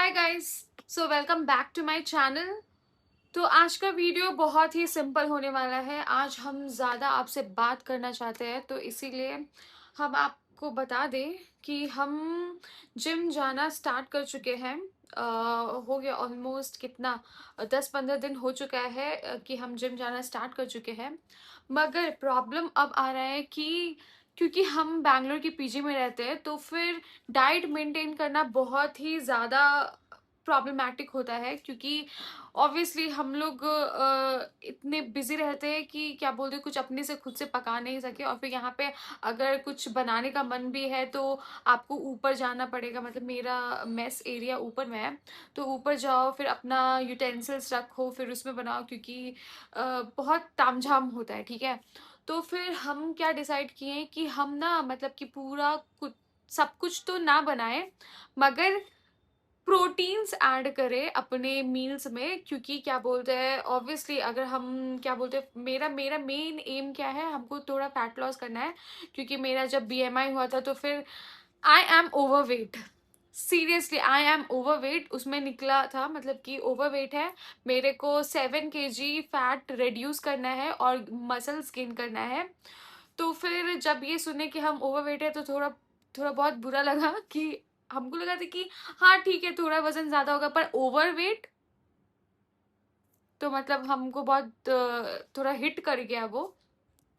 Hi guys. So welcome back to my channel. तो आज का वीडियो बहुत ही सिंपल होने वाला है। आज हम ज़्यादा आपसे बात करना चाहते हैं, तो इसीलिए हम आपको बता दें कि हम जिम जाना स्टार्ट कर चुके हैं। हो गया ऑलमोस्ट कितना 10-15 दिन हो चुका है कि हम जिम जाना स्टार्ट कर चुके हैं। मगर प्रॉब्लम अब आ रहा है कि क्योंकि हम बैंगलोर की पीजी में रहते हैं, तो फिर डाइट मेंटेन करना बहुत ही ज़्यादा प्रॉब्लमैटिक होता है, क्योंकि ऑब्वियसली हम लोग इतने बिजी रहते हैं कि क्या बोलते हैं, कुछ अपने से खुद से पका नहीं सके। और फिर यहाँ पे अगर कुछ बनाने का मन भी है तो आपको ऊपर जाना पड़ेगा। मतलब मेरा मेस एरिया ऊपर में है, तो ऊपर जाओ, फिर अपना यूटेंसिल्स रखो, फिर उसमें बनाओ, क्योंकि बहुत तामझाम होता है। ठीक है, तो फिर हम क्या डिसाइड किए कि हम ना मतलब कि पूरा कुछ सब कुछ तो ना बनाए, मगर प्रोटीन्स ऐड करें अपने मील्स में। क्योंकि क्या बोलते हैं, ऑब्वियसली अगर हम क्या बोलते हैं, मेरा मेरा मेन एम क्या है, हमको थोड़ा फैट लॉस करना है। क्योंकि मेरा जब बीएमआई हुआ था तो फिर I am overweight. Seriously I am overweight उसमें निकला था, मतलब कि ओवरवेट है। मेरे को 7 kg फैट रिड्यूस करना है और मसल्स गेन करना है। तो फिर जब ये सुने कि हम ओवरवेट है तो थोड़ा थोड़ा बहुत बुरा लगा। कि हमको लगा था कि हाँ ठीक है, थोड़ा वजन ज्यादा होगा, पर ओवरवेट तो मतलब हमको बहुत थोड़ा हिट कर गया वो।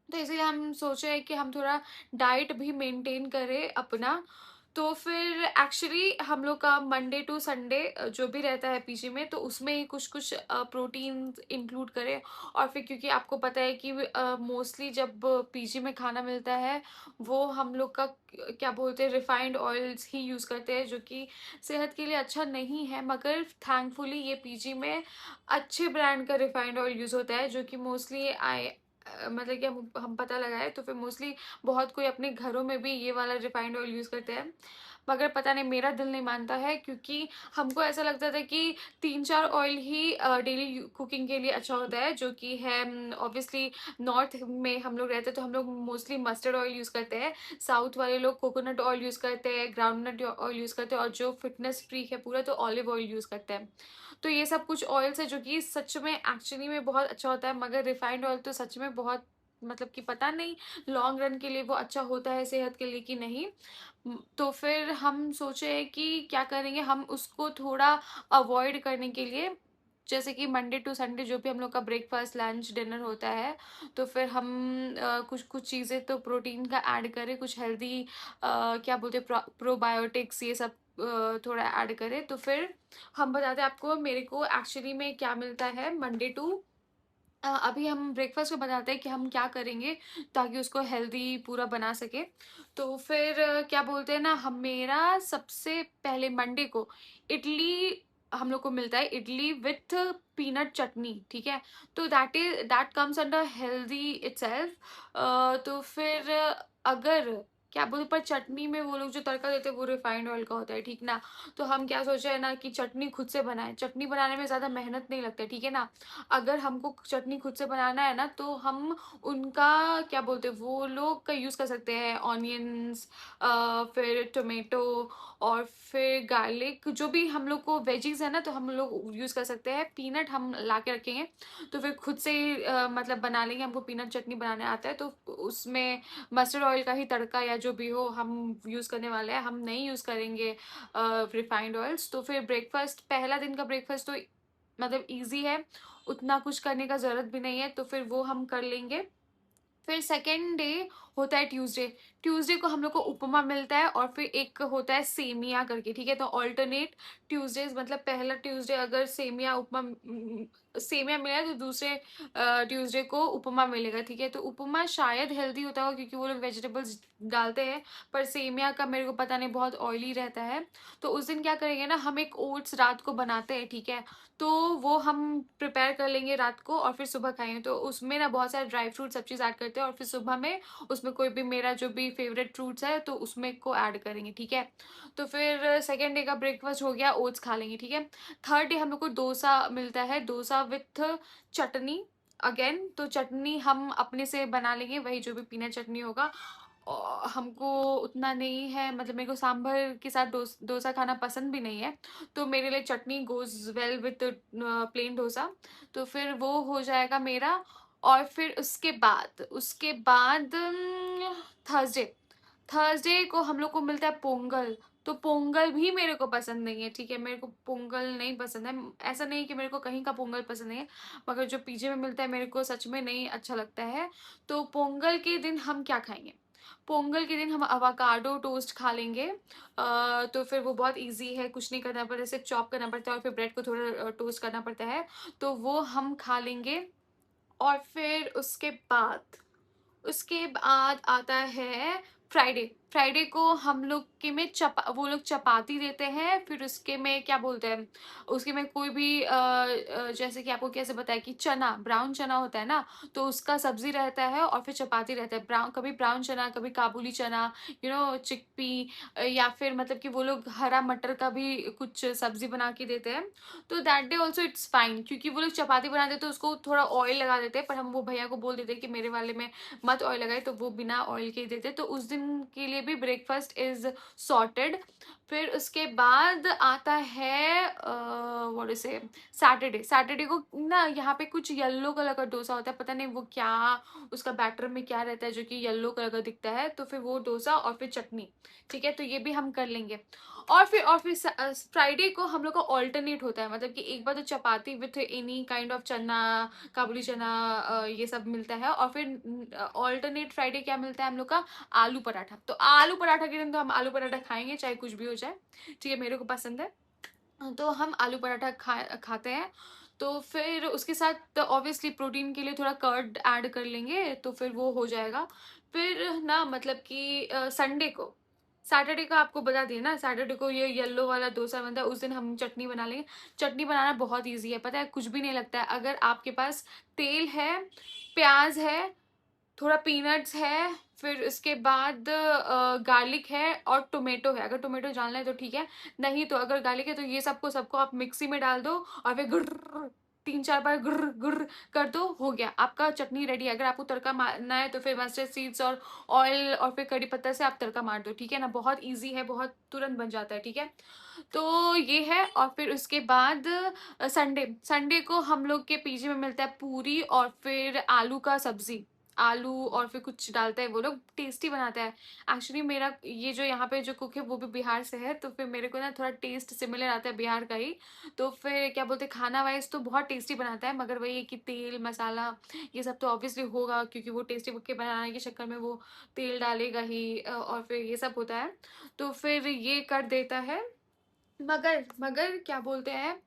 तो इसीलिए हम सोचे कि हम थोड़ा डाइट भी मेंटेन करें अपना। तो फिर एक्चुअली हम लोग का मंडे टू संडे जो भी रहता है पीजी में, तो उसमें ही कुछ कुछ प्रोटीन इंक्लूड करें। और फिर क्योंकि आपको पता है कि मोस्टली जब पीजी में खाना मिलता है, वो हम लोग का क्या बोलते हैं, रिफाइंड ऑयल्स ही यूज़ करते हैं, जो कि सेहत के लिए अच्छा नहीं है। मगर थैंकफुली ये पीजी में अच्छे ब्रांड का रिफाइंड ऑयल यूज़ होता है, जो कि मोस्टली मतलब कि हम पता लगाए तो फिर मोस्टली बहुत कोई अपने घरों में भी ये वाला रिफाइंड ऑयल यूज़ करते हैं। मगर पता नहीं, मेरा दिल नहीं मानता है, क्योंकि हमको ऐसा लगता था कि 3-4 ऑयल ही डेली कुकिंग के लिए अच्छा होता है, जो कि है ऑब्वियसली नॉर्थ में हम लोग रहते हैं तो हम लोग मोस्टली मस्टर्ड ऑयल यूज़ करते हैं। साउथ वाले लोग कोकोनट ऑयल यूज़ करते हैं, ग्राउंडनट ऑयल यूज़ करते हैं, और जो फिटनेस फ्रीक है पूरा तो ऑलिव ऑयल यूज़ करते हैं। तो ये सब कुछ ऑयल्स है जो कि सच में एक्चुअली में बहुत अच्छा होता है, मगर रिफाइंड ऑयल तो सच में बहुत मतलब कि पता नहीं लॉन्ग रन के लिए वो अच्छा होता है सेहत के लिए कि नहीं। तो फिर हम सोचे कि क्या करेंगे, हम उसको थोड़ा अवॉइड करने के लिए, जैसे कि मंडे टू संडे जो भी हम लोग का ब्रेकफास्ट लंच डिनर होता है, तो फिर हम कुछ कुछ चीज़ें तो प्रोटीन का ऐड करें, कुछ हेल्दी क्या बोलते हैं, प्रोबायोटिक्स ये सब थोड़ा ऐड करें। तो फिर हम बताते हैं आपको मेरे को एक्चुअली में क्या मिलता है मंडे टू। अभी हम ब्रेकफास्ट को बताते हैं कि हम क्या करेंगे ताकि उसको हेल्दी पूरा बना सके। तो फिर क्या बोलते हैं ना, हम मेरा सबसे पहले मंडे को इडली हम लोग को मिलता है, इडली विथ पीनट चटनी। ठीक है, तो that comes under healthy itself. तो फिर अगर क्या बोलते, पर चटनी में वो लोग जो तड़का देते हैं वो रिफाइंड ऑयल का होता है, ठीक ना। तो हम क्या सोच रहे हैं ना कि चटनी खुद से बनाए। चटनी बनाने में ज़्यादा मेहनत नहीं लगता है, ठीक है ना। अगर हमको चटनी खुद से बनाना है ना, तो हम उनका क्या बोलते हैं, वो लोग का यूज़ कर सकते हैं, ऑनियंस, फिर टोमेटो, और फिर गार्लिक, जो भी हम लोग को वेजीज है ना, तो हम लोग यूज़ कर सकते हैं। पीनट हम ला के रखेंगे, तो फिर खुद से ही मतलब बना लेंगे। हमको पीनट चटनी बनाने आता है, तो उसमें मस्टर्ड ऑयल का ही तड़का या जो भी हो हम यूज़ करने वाले हैं, हम नहीं यूज़ करेंगे रिफाइंड ऑयल्स। तो फिर ब्रेकफास्ट, पहला दिन का ब्रेकफास्ट तो मतलब इजी है, उतना कुछ करने का ज़रूरत भी नहीं है, तो फिर वो हम कर लेंगे। फिर सेकेंड डे होता है ट्यूसडे। ट्यूसडे को हम लोग को उपमा मिलता है, और फिर एक होता है सेमिया करके। ठीक है, तो ऑल्टरनेट ट्यूसडेज, मतलब पहला ट्यूसडे अगर सेमिया उपमा सेमिया मिला, तो दूसरे ट्यूसडे को उपमा मिलेगा। ठीक है, तो उपमा शायद हेल्दी होता होगा क्योंकि वो लोग वेजिटेबल्स डालते हैं, पर सेमिया का मेरे को पता नहीं, बहुत ऑयली रहता है। तो उस दिन क्या करेंगे ना, हम एक ओट्स रात को बनाते हैं, ठीक है, तो वो हम प्रिपेयर कर लेंगे रात को, और फिर सुबह खाएंगे। तो उसमें ना बहुत सारे ड्राई फ्रूट सब चीज़ ऐड करते हैं, और फिर सुबह में उसमें कोई भी मेरा जो भी फेवरेट फ्रूट्स है तो उसमें को ऐड करेंगे। ठीक है, तो फिर सेकेंड डे का ब्रेकफास्ट हो गया, ओट्स खा लेंगे। ठीक है, थर्ड डे हम लोग को डोसा मिलता है, डोसा विथ चटनी। अगेन तो चटनी हम अपने से बना लेंगे, वही जो भी पीनट चटनी होगा। हमको उतना नहीं है, मतलब मेरे को सांभर के साथ डोसा खाना पसंद भी नहीं है, तो मेरे लिए chutney goes well with plain dosa. तो फिर वो हो जाएगा मेरा। और फिर उसके बाद थर्सडे, थर्सडे को हम लोग को मिलता है पोंगल। तो पोंगल भी मेरे को पसंद नहीं है, ठीक है, मेरे को पोंगल नहीं पसंद है। ऐसा नहीं कि मेरे को कहीं का पोंगल पसंद नहीं है, मगर जो पीजे में मिलता है मेरे को सच में नहीं अच्छा लगता है। तो पोंगल के दिन हम क्या खाएंगे? पोंगल के दिन हम अवाकाडो टोस्ट खा लेंगे। तो फिर वो बहुत इजी है, कुछ नहीं करना पड़ता, सिर्फ चॉप करना पड़ता है और फिर ब्रेड को थोड़ा टोस्ट करना पड़ता है। तो वो हम खा लेंगे। और फिर उसके बाद आता है फ्राइडे। फ्राइडे को हम लोग के में वो लोग चपाती देते हैं, फिर उसके में क्या बोलते हैं, उसके में कोई भी जैसे कि आपको कैसे बताया कि चना, ब्राउन चना होता है ना, तो उसका सब्जी रहता है और फिर चपाती रहता है। कभी ब्राउन चना, कभी काबुली चना, चिकपी, या फिर मतलब कि वो लोग हरा मटर का भी कुछ सब्जी बना के देते हैं। तो that day also it's fine, क्योंकि वो लोग चपाती बनाते हैं तो उसको थोड़ा ऑयल लगा देते हैं, पर हम वो भैया को बोल देते हैं कि मेरे वाले में मत ऑयल लगाए, तो वो बिना ऑयल के ही देते। तो उस दिन के लिए भी ब्रेकफास्ट इज सॉर्टेड। फिर उसके बाद आता है व्हाट इज से सैटरडे। सैटरडे को ना यहाँ पे कुछ येलो कलर का डोसा होता है, पता नहीं वो क्या, उसका बैटर में क्या रहता है जो कि येलो कलर का दिखता है। तो फिर वो डोसा और फिर चटनी, ठीक है, तो ये भी हम कर लेंगे। और फिर फ्राइडे को हम लोग का ऑल्टरनेट होता है, मतलब कि एक बार तो चपाती विथ एनी काइंड ऑफ चना, काबुली चना, ये सब मिलता है। और फिर ऑल्टरनेट फ्राइडे क्या मिलता है हम लोग का? आलू पराठा। तो आलू पराठा के दिन तो हम आलू पराठा खाएंगे, चाहे कुछ भी हो जाए, ठीक है, मेरे को पसंद है। तो हम आलू पराठा खाते हैं। तो फिर उसके साथ ऑब्वियसली प्रोटीन के लिए थोड़ा कर्ड ऐड कर लेंगे, तो फिर वो हो जाएगा। फिर ना मतलब कि संडे को, सैटरडे का आपको बता दिया ना, सैटरडे को ये येलो वाला डोसा बनता है, उस दिन हम चटनी बना लेंगे। चटनी बनाना बहुत इजी है, पता है, कुछ भी नहीं लगता है। अगर आपके पास तेल है, प्याज है, थोड़ा पीनट्स है, फिर उसके बाद गार्लिक है और टोमेटो है। अगर टोमेटो डालना है तो ठीक है, नहीं तो अगर गार्लिक है तो ये सबको आप मिक्सी में डाल दो और फिर गुर्र 3-4 बार गुर्र गुर्र कर दो, हो गया आपका चटनी रेडी है। अगर आपको तड़का मारना है तो फिर मस्टर्ड सीड्स और ऑयल और फिर कड़ी पत्ता से आप तड़का मार दो, ठीक है ना, बहुत ईजी है, बहुत तुरंत बन जाता है, ठीक है। तो ये है। और फिर उसके बाद संडे, संडे को हम लोग के पीजी में मिलता है पूरी और फिर आलू का सब्जी, आलू और फिर कुछ डालता है, वो लोग टेस्टी बनाता है। एक्चुअली मेरा ये जो यहाँ पे जो कुक है वो भी बिहार से है, तो फिर मेरे को ना थोड़ा टेस्ट सिमिलर आता है बिहार का ही। तो फिर क्या बोलते हैं, खाना वाइज तो बहुत टेस्टी बनाता है, मगर वही है कि तेल मसाला ये सब तो ऑब्वियसली होगा, क्योंकि वो टेस्टी के बनाने के चक्कर में वो तेल डालेगा ही, और फिर ये सब होता है। तो फिर ये कर देता है। मगर मगर क्या बोलते हैं,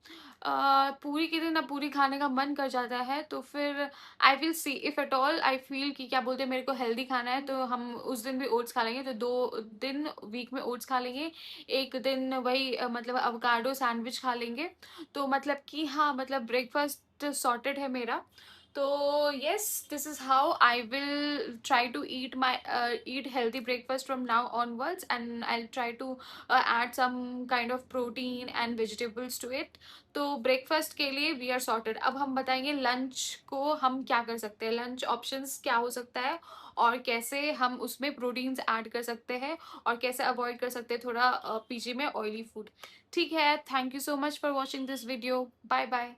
पूरी के दिन ना पूरी खाने का मन कर जाता है, तो फिर I will see if at all I feel कि क्या बोलते हैं मेरे को हेल्दी खाना है, तो हम उस दिन भी ओट्स खा लेंगे। तो 2 दिन वीक में ओट्स खा लेंगे, एक दिन वही मतलब अवकाडो सैंडविच खा लेंगे। तो मतलब कि हाँ, मतलब ब्रेकफास्ट सॉर्टेड है मेरा। तो yes, this is how I will try to eat healthy breakfast from now onwards, and I'll try to add some kind of protein and vegetables to it. तो ब्रेकफास्ट के लिए वी आर सॉर्टेड। अब हम बताएंगे lunch को हम क्या कर सकते हैं, लंच ऑप्शंस क्या हो सकता है, और कैसे हम उसमें प्रोटीन्स ऐड कर सकते हैं, और कैसे अवॉइड कर सकते हैं थोड़ा पीजी में ऑयली फूड। ठीक है, thank you so much for watching this video, bye bye.